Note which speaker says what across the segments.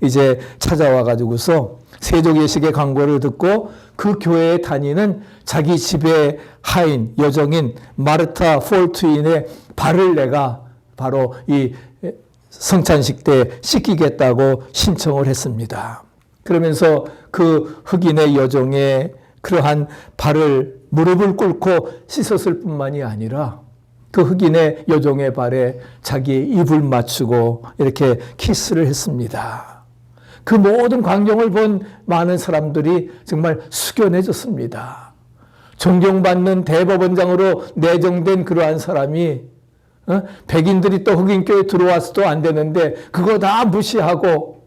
Speaker 1: 이제 찾아와 가지고서 세족예식의 광고를 듣고 그 교회에 다니는 자기 집의 하인, 여종인 마르타 폴트윈의 발을 내가 바로 이 성찬식 때 씻기겠다고 신청을 했습니다. 그러면서 그 흑인의 여종의 그러한 발을 무릎을 꿇고 씻었을 뿐만이 아니라 그 흑인의 여종의 발에 자기의 입을 맞추고 이렇게 키스를 했습니다. 그 모든 광경을 본 많은 사람들이 정말 숙연해졌습니다. 존경받는 대법원장으로 내정된 그러한 사람이 백인들이 또 흑인교회에 들어와서도 안 되는데 그거 다 무시하고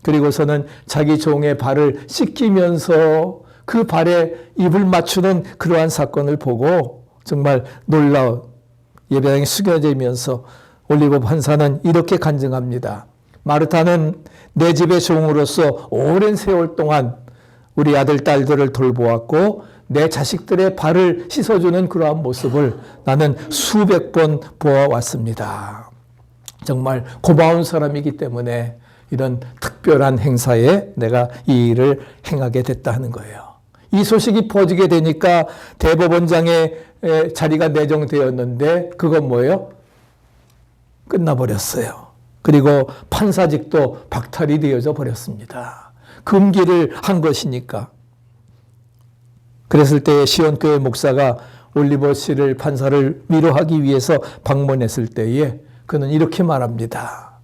Speaker 1: 그리고서는 자기 종의 발을 씻기면서 그 발에 입을 맞추는 그러한 사건을 보고 정말 놀라운 예배당이 숙여지면서 올리브 판사는 이렇게 간증합니다. 마르타는 내 집의 종으로서 오랜 세월 동안 우리 아들, 딸들을 돌보았고 내 자식들의 발을 씻어주는 그러한 모습을 나는 수백 번 보아왔습니다. 정말 고마운 사람이기 때문에 이런 특별한 행사에 내가 이 일을 행하게 됐다 하는 거예요. 이 소식이 퍼지게 되니까 대법원장의 자리가 내정되었는데 그건 뭐예요? 끝나버렸어요. 그리고 판사직도 박탈이 되어져 버렸습니다. 금기를 한 것이니까. 그랬을 때 시온교회 목사가 올리버 씨를 판사를 위로하기 위해서 방문했을 때에 그는 이렇게 말합니다.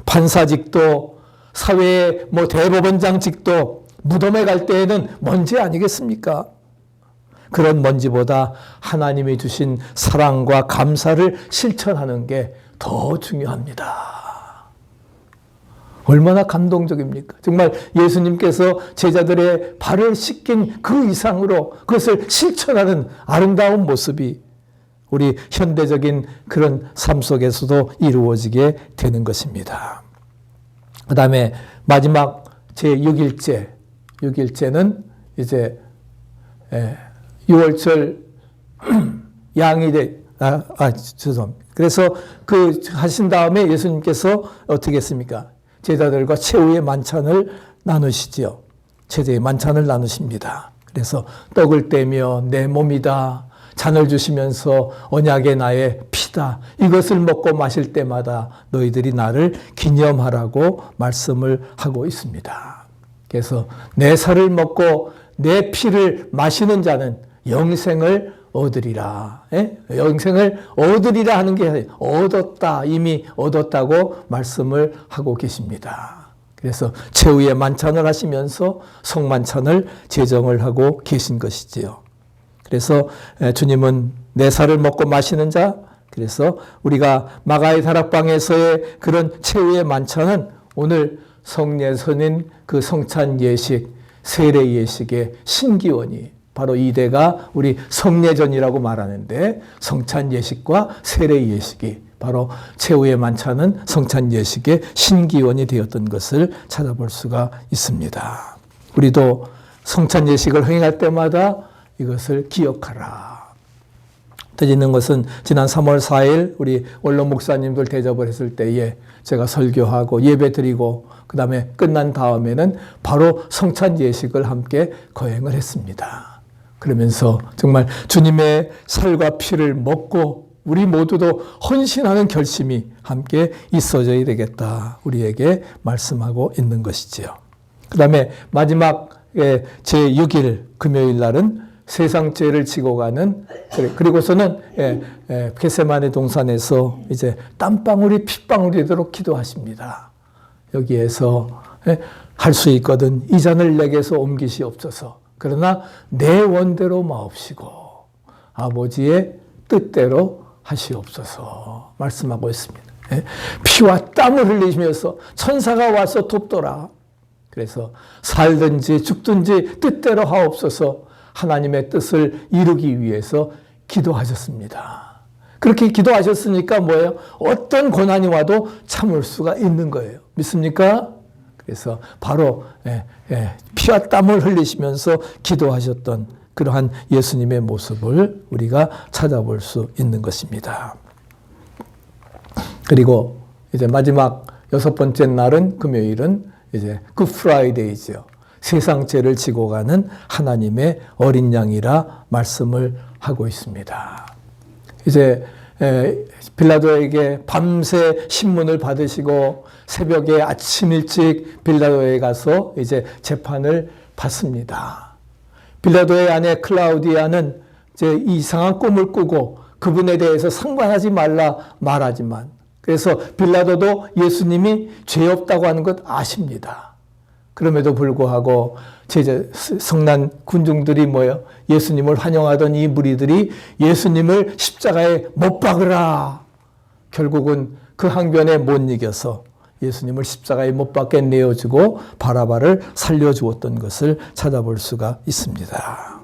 Speaker 1: 판사직도 사회의 대법원장직도 무덤에 갈 때에는 먼지 아니겠습니까? 그런 먼지보다 하나님이 주신 사랑과 감사를 실천하는 게 더 중요합니다. 얼마나 감동적입니까? 정말 예수님께서 제자들의 발을 씻긴 그 이상으로 그것을 실천하는 아름다운 모습이 우리 현대적인 그런 삶 속에서도 이루어지게 되는 것입니다. 그 다음에 마지막 제6일째, 6일째는 이제 6월절 양이 죄송합니다. 그래서 그 하신 다음에 예수님께서 어떻게 했습니까? 제자들과 최후의 만찬을 나누시지요. 최후의 만찬을 나누십니다. 그래서 떡을 떼며 내 몸이다. 잔을 주시면서 언약의 나의 피다. 이것을 먹고 마실 때마다 너희들이 나를 기념하라고 말씀을 하고 있습니다. 그래서 내 살을 먹고 내 피를 마시는 자는 영생을 얻으리라. 영생을 얻으리라 하는 게 얻었다. 이미 얻었다고 말씀을 하고 계십니다. 그래서 최후의 만찬을 하시면서 성만찬을 제정을 하고 계신 것이지요. 그래서 주님은 내 살을 먹고 마시는 자, 그래서 우리가 마가의 다락방에서의 그런 최후의 만찬은 오늘 성례선인 그 성찬 예식, 세례 예식의 신기원이 바로 이대가 우리 성례전이라고 말하는데 성찬 예식과 세례 예식이 바로 최후의 만찬은 성찬 예식의 신기원이 되었던 것을 찾아볼 수가 있습니다. 우리도 성찬 예식을 행할 때마다 이것을 기억하라. 터지는 것은 지난 3월 4일 우리 원로 목사님들 대접을 했을 때에 제가 설교하고 예배드리고 그 다음에 끝난 다음에는 바로 성찬 예식을 함께 거행을 했습니다. 그러면서 정말 주님의 살과 피를 먹고 우리 모두도 헌신하는 결심이 함께 있어져야 되겠다. 우리에게 말씀하고 있는 것이지요. 그 다음에 마지막 제6일 금요일 날은 세상 죄를 지고 가는 그리고서는 겟세마네 동산에서 이제 땀방울이 핏방울이 되도록 기도하십니다. 여기에서 할 수 있거든 이 잔을 내게서 옮기시옵소서. 그러나 내 원대로 마옵시고 아버지의 뜻대로 하시옵소서 말씀하고 있습니다. 피와 땀을 흘리시면서 천사가 와서 돕더라. 그래서 살든지 죽든지 뜻대로 하옵소서 하나님의 뜻을 이루기 위해서 기도하셨습니다. 그렇게 기도하셨으니까 뭐예요? 어떤 고난이 와도 참을 수가 있는 거예요. 믿습니까? 그래서 바로 피와 땀을 흘리시면서 기도하셨던 그러한 예수님의 모습을 우리가 찾아볼 수 있는 것입니다. 그리고 이제 마지막 6번째 날은 금요일은 이제 굿프라이데이죠. 세상 죄를 지고 가는 하나님의 어린 양이라 말씀을 하고 있습니다. 이제 빌라도에게 밤새 신문을 받으시고 새벽에 아침 일찍 빌라도에 가서 이제 재판을 받습니다. 빌라도의 아내 클라우디아는 이제 이상한 꿈을 꾸고 그분에 대해서 상관하지 말라 말하지만, 그래서 빌라도도 예수님이 죄 없다고 하는 것 아십니다. 그럼에도 불구하고 성난 군중들이 모여 예수님을 환영하던 이 무리들이 예수님을 십자가에 못 박으라. 결국은 그 항변에 못 이겨서 예수님을 십자가에 못 박게 내어주고 바라바를 살려주었던 것을 찾아볼 수가 있습니다.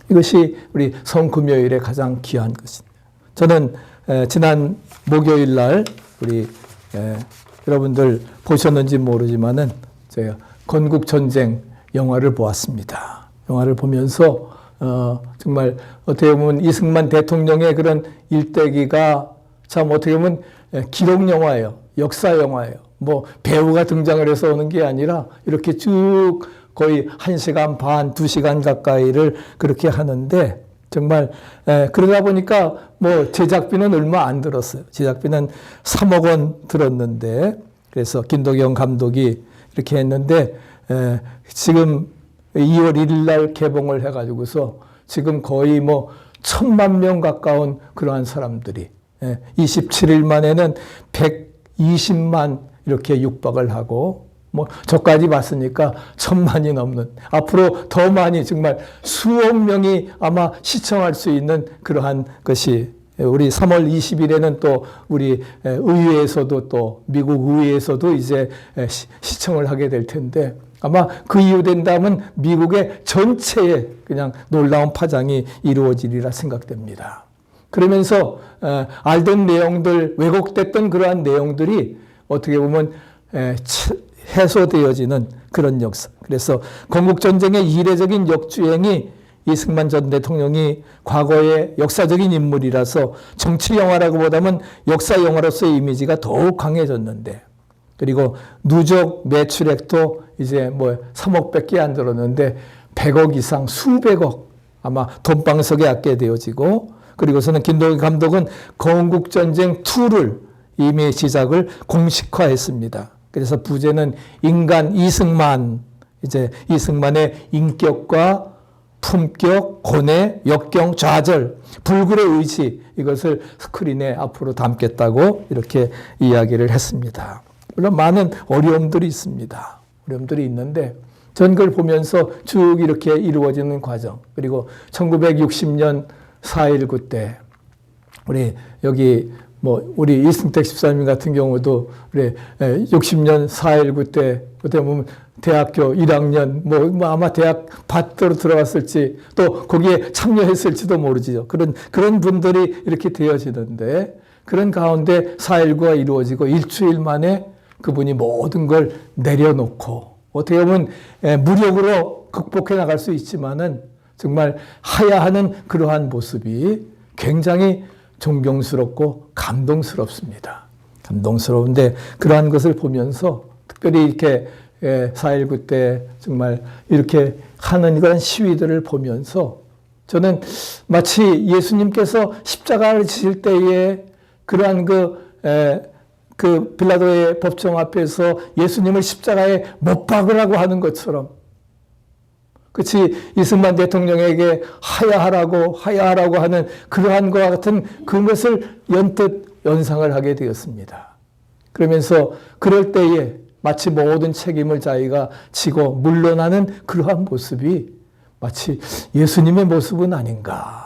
Speaker 1: 이것이 우리 성금요일의 가장 귀한 것입니다. 저는 지난 목요일 날 우리 여러분들 보셨는지 모르지만은 제가 건국전쟁 영화를 보았습니다. 영화를 보면서 정말 어떻게 보면 이승만 대통령의 그런 일대기가 참 어떻게 보면 기록 영화예요. 역사 영화예요. 뭐 배우가 등장을 해서 오는 게 아니라 이렇게 쭉 거의 1시간 반, 2시간 가까이를 그렇게 하는데, 정말 그러다 보니까 뭐 제작비는 얼마 안 들었어요. 제작비는 3억 원 들었는데, 그래서 김도경 감독이 이렇게 했는데 지금 2월 1일 날 개봉을 해가지고서 지금 거의 뭐 1,000만 명 가까운 그러한 사람들이 27일 만에는 120만 이렇게 육박을 하고, 뭐 저까지 봤으니까 1,000만이 넘는, 앞으로 더 많이 정말 수억 명이 아마 시청할 수 있는 그러한 것이, 우리 3월 20일에는 또 우리 의회에서도 또 미국 의회에서도 이제 시청을 하게 될 텐데, 아마 그 이후 된다면 미국의 전체에 그냥 놀라운 파장이 이루어지리라 생각됩니다. 그러면서 알던 내용들, 왜곡됐던 그러한 내용들이 어떻게 보면 해소되어지는 그런 역사. 그래서 건국전쟁의 이례적인 역주행이 이승만 전 대통령이 과거의 역사적인 인물이라서 정치 영화라고 보다는 역사 영화로서의 이미지가 더욱 강해졌는데, 그리고 누적 매출액도 이제 뭐 3억밖에 안 들었는데 100억 이상, 수백억 아마 돈방석에 앉게 되어지고, 그리고서는 김도경 감독은 건국전쟁 2를 이미 시작을 공식화했습니다. 그래서 부제는 인간 이승만, 이제 이승만의 인격과 품격, 고뇌, 역경, 좌절, 불굴의 의지, 이것을 스크린에 앞으로 담겠다고 이렇게 이야기를 했습니다. 물론 많은 어려움들이 있습니다. 어려움들이 있는데 전 그걸 보면서 쭉 이렇게 이루어지는 과정, 그리고 1960년 4.19 때 우리 여기 뭐 우리 이승택 집사님 같은 경우도 그래 60년 4.19 때 어떻게 보면 대학교 1학년 뭐 아마 대학 밭으로 들어갔을지 또 거기에 참여했을지도 모르지요. 그런 분들이 이렇게 되어지는데, 그런 가운데 4.19가 이루어지고 일주일 만에 그분이 모든 걸 내려놓고 어떻게 보면 무력으로 극복해 나갈 수 있지만은 정말 하야하는 그러한 모습이 굉장히 존경스럽고 감동스럽습니다. 감동스러운데 그러한 것을 보면서 특별히 이렇게 4.19 때 정말 이렇게 하는 그런 시위들을 보면서 저는 마치 예수님께서 십자가를 지실 때에 그러한 그 빌라도의 법정 앞에서 예수님을 십자가에 못 박으라고 하는 것처럼, 그치, 이승만 대통령에게 하야하라고 하는 그러한 것과 같은 그것을 연뜻 연상을 하게 되었습니다. 그러면서 그럴 때에 마치 모든 책임을 자기가 지고 물러나는 그러한 모습이 마치 예수님의 모습은 아닌가.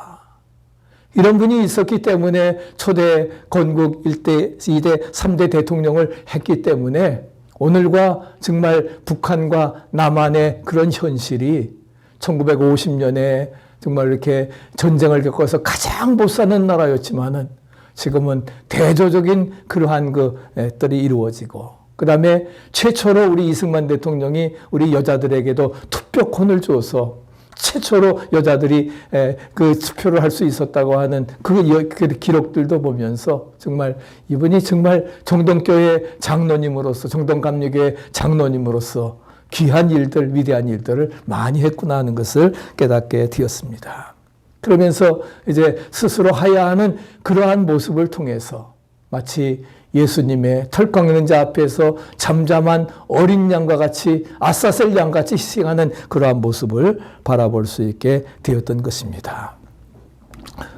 Speaker 1: 이런 분이 있었기 때문에 초대 건국 1대, 2대, 3대 대통령을 했기 때문에 오늘과 정말 북한과 남한의 그런 현실이 1950년에 정말 이렇게 전쟁을 겪어서 가장 못 사는 나라였지만은 지금은 대조적인 그러한 것들이 이루어지고, 그 다음에 최초로 우리 이승만 대통령이 우리 여자들에게도 투표권을 줘서 최초로 여자들이 그 투표를 할 수 있었다고 하는 그 기록들도 보면서 정말 이분이 정말 정동교회 장로님으로서, 정동감리교회 장로님으로서 귀한 일들, 위대한 일들을 많이 했구나 하는 것을 깨닫게 되었습니다. 그러면서 이제 스스로 하야하는 그러한 모습을 통해서 마치 예수님의 털 깎는 자 앞에서 잠잠한 어린 양과 같이, 아사셀 양같이 희생하는 그러한 모습을 바라볼 수 있게 되었던 것입니다.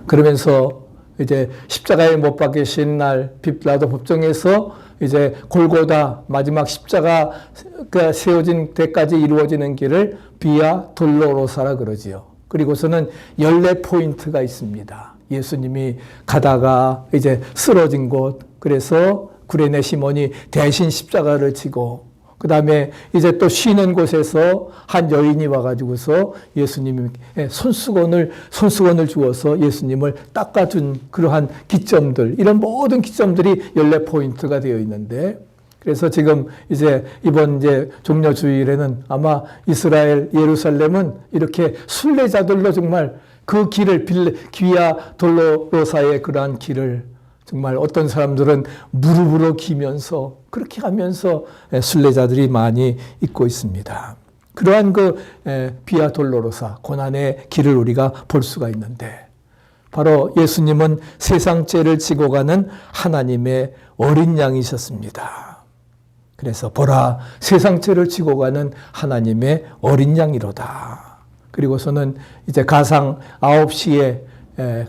Speaker 1: 그러면서 이제 십자가에 못 박히신 날 빌라도 법정에서 이제 골고다 마지막 십자가가 세워진 데까지 이루어지는 길을 비아 돌로로사라 그러지요. 그리고서는 14포인트가 있습니다. 예수님이 가다가 이제 쓰러진 곳, 그래서 구레네 시몬이 대신 십자가를 지고, 그 다음에 이제 또 쉬는 곳에서 한 여인이 와가지고서 예수님이 손수건을 주어서 예수님을 닦아준 그러한 기점들, 이런 모든 기점들이 14포인트가 되어 있는데, 그래서 지금 이제 이번 이제 종려 주일에는 아마 이스라엘 예루살렘은 이렇게 순례자들로 정말 그 길을 비아 돌로로사의 그러한 길을 정말 어떤 사람들은 무릎으로 기면서 그렇게 하면서 순례자들이 많이 있고 있습니다. 그러한 그 비아 돌로로사 고난의 길을 우리가 볼 수가 있는데, 바로 예수님은 세상 죄를 지고 가는 하나님의 어린 양이셨습니다. 그래서 보라, 세상 죄를 지고 가는 하나님의 어린 양이로다. 그리고서는 이제 가상 9시에,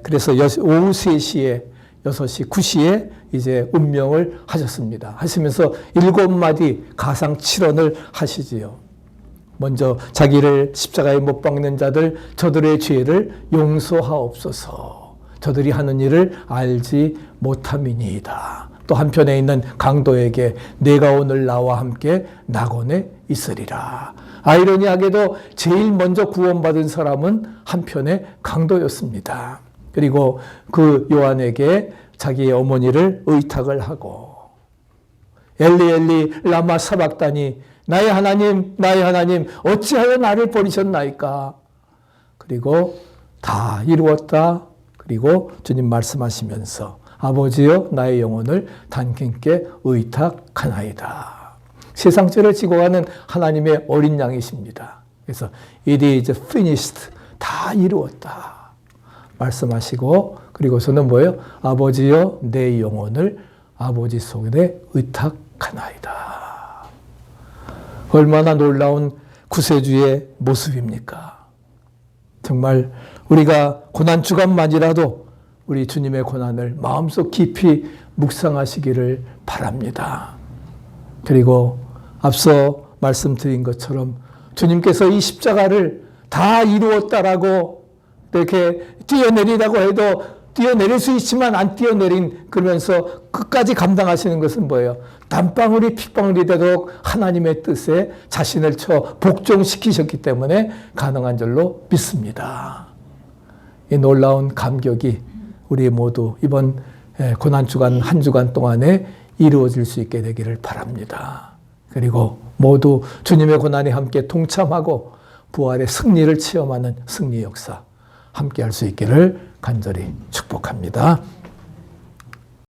Speaker 1: 그래서 오후 3시에, 6시, 9시에 이제 운명을 하셨습니다. 하시면서 7마디 가상 7언을 하시지요. 먼저 자기를 십자가에 못 박는 자들, 저들의 죄를 용서하옵소서. 저들이 하는 일을 알지 못함이니이다. 또 한편에 있는 강도에게 내가 오늘 나와 함께 낙원에 있으리라. 아이러니하게도 제일 먼저 구원받은 사람은 한편의 강도였습니다. 그리고 그 요한에게 자기의 어머니를 의탁을 하고, 엘리 엘리 라마 사박다니, 나의 하나님 나의 하나님 어찌하여 나를 버리셨나이까. 그리고 다 이루었다. 그리고 주님 말씀하시면서 아버지여 나의 영혼을 당신께 의탁하나이다. 세상 죄를 지고 가는 하나님의 어린 양이십니다. 그래서 it is finished, 다 이루었다 말씀하시고, 그리고서는 뭐예요? 아버지여 내 영혼을 아버지 손에 의탁하나이다. 얼마나 놀라운 구세주의 모습입니까? 정말 우리가 고난 주간만이라도 우리 주님의 고난을 마음속 깊이 묵상하시기를 바랍니다. 그리고 앞서 말씀드린 것처럼 주님께서 이 십자가를 다 이루었다라고 이렇게 뛰어내리라고 해도 뛰어내릴 수 있지만 안 뛰어내린, 그러면서 끝까지 감당하시는 것은 뭐예요? 땀방울이 핏방울이 되도록 하나님의 뜻에 자신을 복종시키셨기 때문에 가능한 줄로 믿습니다. 이 놀라운 감격이 우리 모두 이번 고난주간 한 주간 동안에 이루어질 수 있게 되기를 바랍니다. 그리고 모두 주님의 고난에 함께 동참하고 부활의 승리를 체험하는 승리 역사 함께 할 수 있기를 간절히 축복합니다.